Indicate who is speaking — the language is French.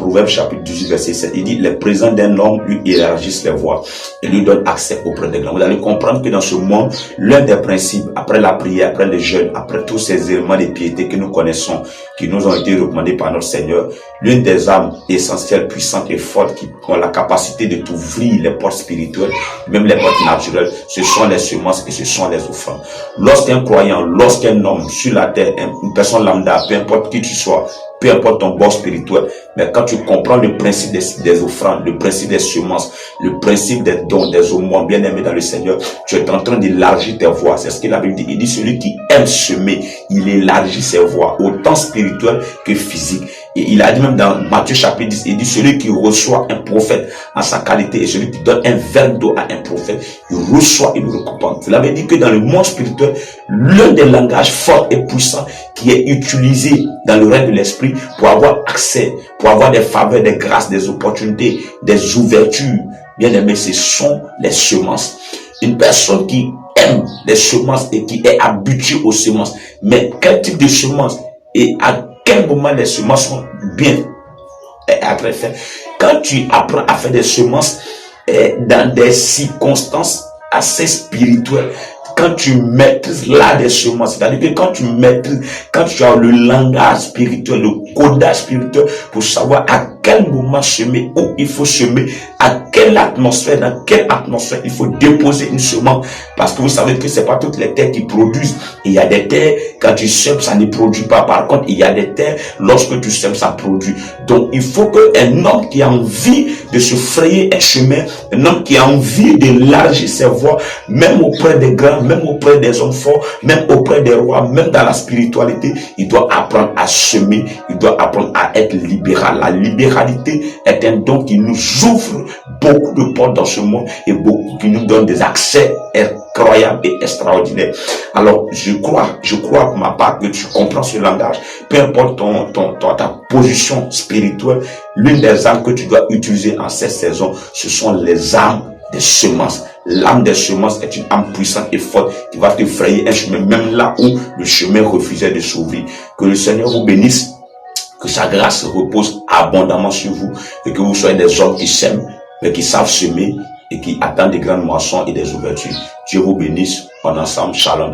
Speaker 1: Proverbe chapitre 18, verset 7, il dit, les présents d'un homme lui élargissent les voies et lui donnent accès auprès des grands. Vous allez comprendre que dans ce monde, l'un des principes, après la prière, après le jeûne, après tous ces éléments de piété que nous connaissons, qui nous ont été recommandés par notre Seigneur, l'une des armes essentielles, puissantes et fortes qui ont la capacité de t'ouvrir les portes spirituelles, même les portes naturelles, ce sont les semences et ce sont les offrandes. Lorsqu'un croyant, lorsqu'un homme sur la terre, une personne lambda, peu importe qui tu sois, peu importe ton bord spirituel, mais quand tu comprends le principe des offrandes, le principe des semences, le principe des dons, des aumônes, bien aimés dans le Seigneur, tu es en train d'élargir tes voies. C'est ce que la Bible dit. Il dit, celui qui aime semer, il élargit ses voies, autant spirituelles que physiques. Et il a dit même dans Matthieu chapitre 10, il dit, celui qui reçoit un prophète en sa qualité et celui qui donne un verre d'eau à un prophète, il reçoit une récompense. Cela veut dire que dans le monde spirituel, l'un des langages forts et puissants qui est utilisé dans le règne de l'esprit pour avoir accès, pour avoir des faveurs, des grâces, des opportunités, des ouvertures, bien aimé, ce sont les semences. Une personne qui aime les semences et qui est habituée aux semences, mais quel type de semences et à quel moment les semences sont bien à faire. Quand tu apprends à faire des semences dans des circonstances assez spirituelles, quand tu maîtrises l'art des semences, c'est-à-dire que quand tu maîtrises, quand tu as le langage spirituel, le codage spirituel pour savoir à quel moment semer, où il faut semer, à quelle atmosphère, dans quelle atmosphère il faut déposer une semence. Parce que vous savez que c'est pas toutes les terres qui produisent. Il y a des terres, quand tu sèmes, ça ne produit pas. Par contre, il y a des terres, lorsque tu sèmes, ça produit. Donc, il faut qu'un homme qui a envie de se frayer un chemin, un homme qui a envie d'élargir ses voies, même auprès des grands, même auprès des hommes forts, même auprès des rois, même dans la spiritualité, il doit apprendre à semer, il doit apprendre à être libéral. La libéralité est un don qui nous ouvre beaucoup de portes dans ce monde et beaucoup qui nous donne des accès incroyables et extraordinaires. Alors, je crois pour ma part que tu comprends ce langage. Peu importe ta position spirituelle, l'une des armes que tu dois utiliser en cette saison, ce sont les armes des semences. L'âme des semences est une âme puissante et forte qui va te frayer un chemin, même là où le chemin refusait de s'ouvrir. Que le Seigneur vous bénisse, que sa grâce repose abondamment sur vous et que vous soyez des hommes qui s'aiment, mais qui savent semer et qui attendent des grandes moissons et des ouvertures. Dieu vous bénisse en ensemble. Shalom.